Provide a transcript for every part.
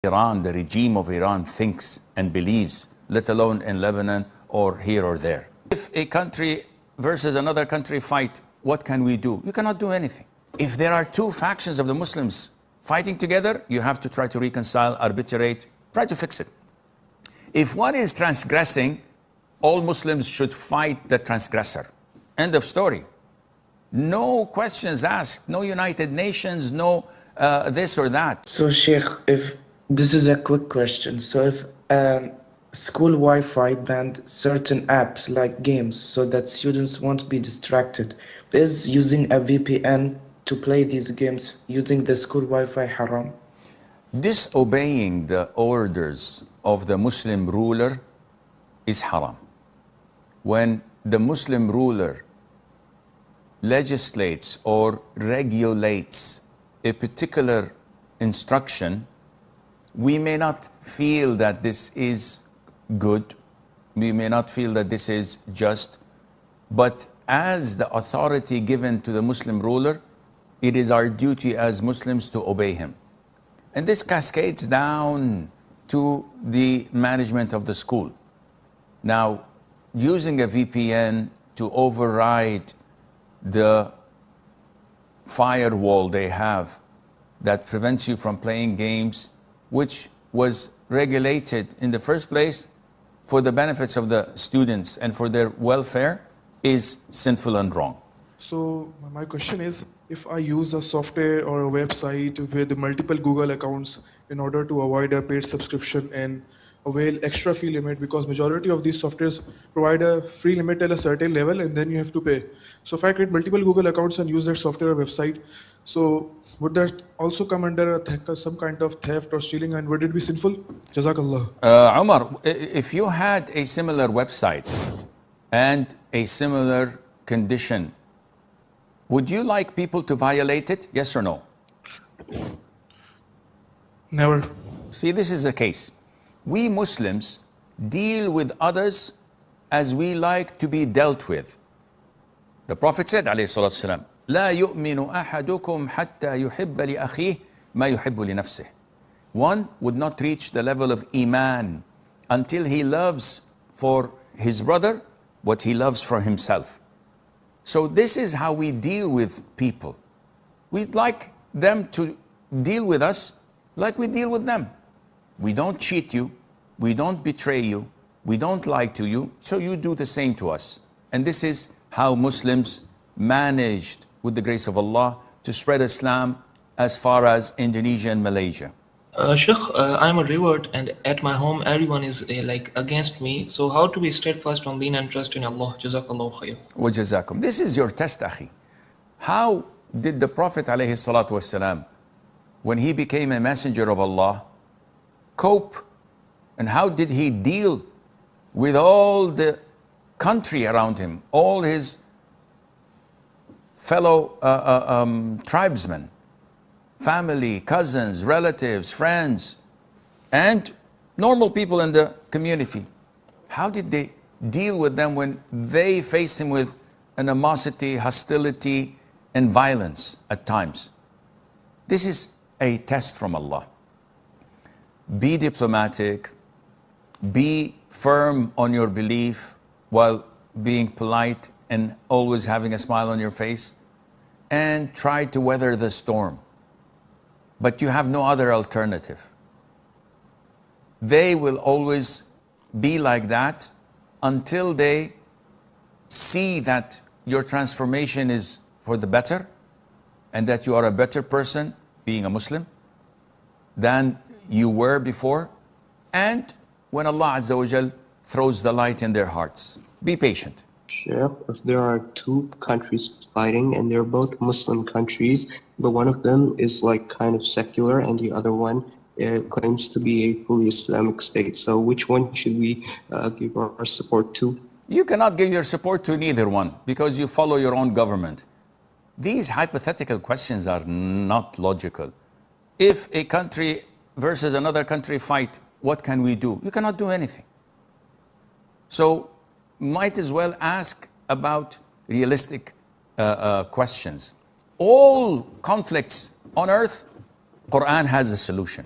Iran, the regime of Iran thinks and believes, let alone in Lebanon or here or there. If a country versus another country fight, what can we do? You cannot do anything. If there are two factions of the Muslims fighting together, you have to try to reconcile, arbitrate, try to fix it. If one is transgressing, all Muslims should fight the transgressor. End of story. No questions asked, no United Nations, no this or that. So Sheikh, if this is a quick question, so if school Wi-Fi banned certain apps like games so that students won't be distracted, is using a VPN to play these games using the school Wi-Fi haram? Disobeying the orders of the Muslim ruler is haram. When the Muslim ruler legislates or regulates a particular instruction, we may not feel that this is good, we may not feel that this is just, but as the authority given to the Muslim ruler, it is our duty as Muslims to obey him. And this cascades down to the management of the school. Now, using a VPN to override the firewall they have that prevents you from playing games, which was regulated in the first place for the benefits of the students and for their welfare, is sinful and wrong. So my question is, if I use a software or a website with multiple Google accounts in order to avoid a paid subscription and avail extra fee limit, because majority of these softwares provide a free limit at a certain level and then you have to pay. So if I create multiple Google accounts and use that software or website, so would that also come under some kind of theft or stealing, and would it be sinful? Jazakallah. Umar, if you had a similar website and a similar condition, would you like people to violate it? Yes or no? Never. See, this is the case. We Muslims deal with others as we like to be dealt with. The Prophet said, alayhi salatu wasalam, لا يؤمن أحدكم حتى يحب لأخيه ما يحب لنفسه. One would not reach the level of Iman until he loves for his brother what he loves for himself. So this is how we deal with people. We'd like them to deal with us like we deal with them. We don't cheat you, we don't betray you, we don't lie to you, so you do the same to us. And this is how Muslims managed, with the grace of Allah, to spread Islam as far as Indonesia and Malaysia. Sheikh, I'm a revert, and at my home everyone is like against me. So how to be steadfast on deen and trust in Allah? Jazakallahu khair. Wa jazakum. This is your test, akhi. How did the Prophet alayhi salatu wasalam, when he became a messenger of Allah, cope? And how did he deal with all the country around him, all his fellow tribesmen, family, cousins, relatives, friends, and normal people in the community? How did they deal with them when they faced him with animosity, hostility, and violence at times? This is a test from Allah. Be diplomatic, be firm on your belief while being polite and always having a smile on your face, and try to weather the storm. But you have no other alternative. They will always be like that until they see that your transformation is for the better and that you are a better person, being a Muslim, than you were before, and when Allah Azza wa Jal throws the light in their hearts. Be patient. Sheikh, if there are two countries fighting and they're both Muslim countries, but one of them is like kind of secular and the other one claims to be a fully Islamic state, so which one should we give our support to? You cannot give your support to neither one because you follow your own government. These hypothetical questions are not logical. If a country versus another country fight, what can we do? You cannot do anything. So might as well ask about realistic questions. All conflicts on earth, Quran has a solution.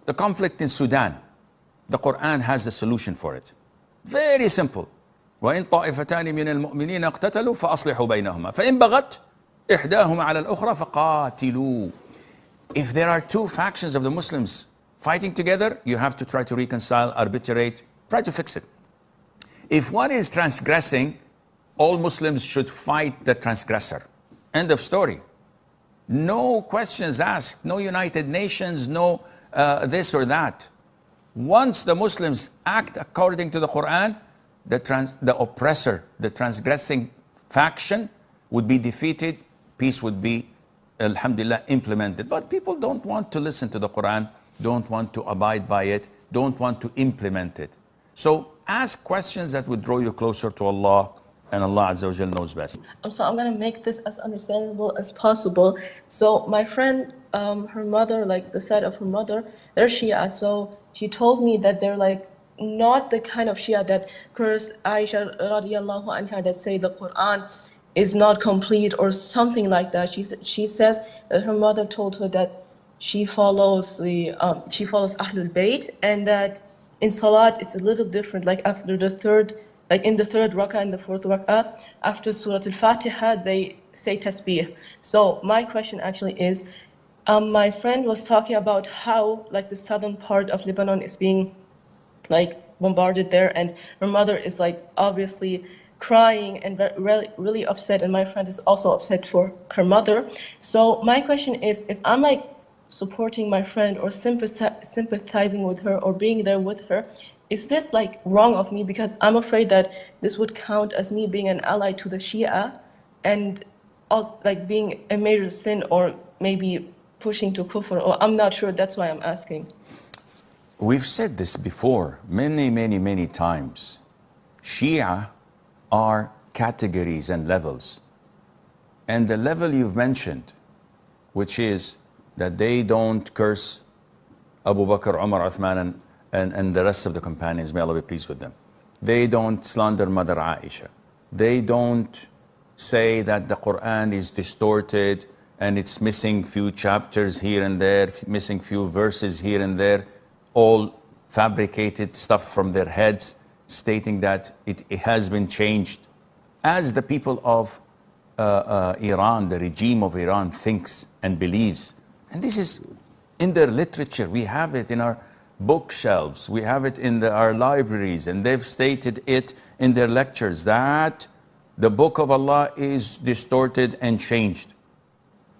the conflict in Sudan, the Quran has a solution for it. Very simple. وإن طائفتان من المؤمنين اقتتلوا فأصلحوا بينهما فإن بغت إحداهما على الأخرى فقاتلوا. If there are two factions of the Muslims fighting together, you have to try to reconcile, arbitrate, try to fix it. If one is transgressing, all Muslims should fight the transgressor. End of story. No questions asked, no United Nations, no this or that. Once the Muslims act according to the Quran, the oppressor, the transgressing faction would be defeated, peace would be, alhamdulillah, implemented. But people don't want to listen to the Quran, don't want to abide by it, don't want to implement it. So ask questions that would draw you closer to Allah, and Allah Azza wa Jal knows best. So I'm going to make this as understandable as possible. So my friend, her mother, like the side of her mother, they're Shia. So she told me that they're like not the kind of Shia that curse Aisha radiallahu anha, that say the Quran is not complete or something like that. She says that her mother told her that she follows Ahlul Bayt, and that in Salat it's a little different. Like after the third, like in the third rak'ah and the fourth rak'ah, after Surah Al-Fatiha, they say tasbih. So my question actually is, my friend was talking about how like the southern part of Lebanon is being like bombarded there, and her mother is like obviously crying and really upset, and my friend is also upset for her mother. So my question is, if I'm like supporting my friend or sympathizing with her or being there with her, is this like wrong of me? Because I'm afraid that this would count as me being an ally to the Shia, and also like being a major sin, or maybe pushing to kufr, or I'm not sure. That's why I'm asking. We've said this before many times. Shia are categories and levels. And the level you've mentioned, which is that they don't curse Abu Bakr, Umar, Uthman, and the rest of the companions, may Allah be pleased with them. They don't slander Mother Aisha. They don't say that the Quran is distorted and it's missing few chapters here and there, missing few verses here and there, all fabricated stuff from their heads, stating that it has been changed. As the people of Iran, the regime of Iran thinks and believes. And this is in their literature. We have it in our bookshelves. We have it in our libraries. And they've stated it in their lectures that the book of Allah is distorted and changed.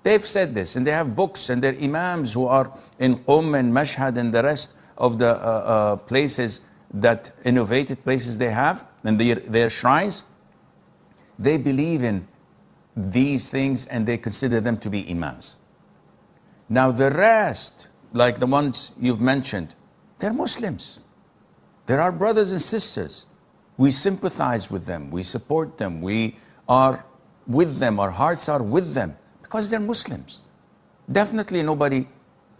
They've said this, and they have books, and their imams who are in Qum and Mashhad and the rest of the places, that innovated places they have, and their shrines, they believe in these things and they consider them to be imams. Now the rest, like the ones you've mentioned, they're Muslims. They're our brothers and sisters. We sympathize with them, we support them, we are with them, our hearts are with them, because they're Muslims. Definitely nobody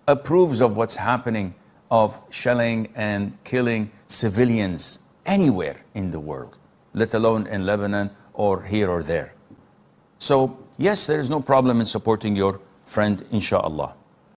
approves of what's happening, of shelling and killing civilians anywhere in the world, let alone in Lebanon or here or there. So yes, there is no problem in supporting your friend, inshallah.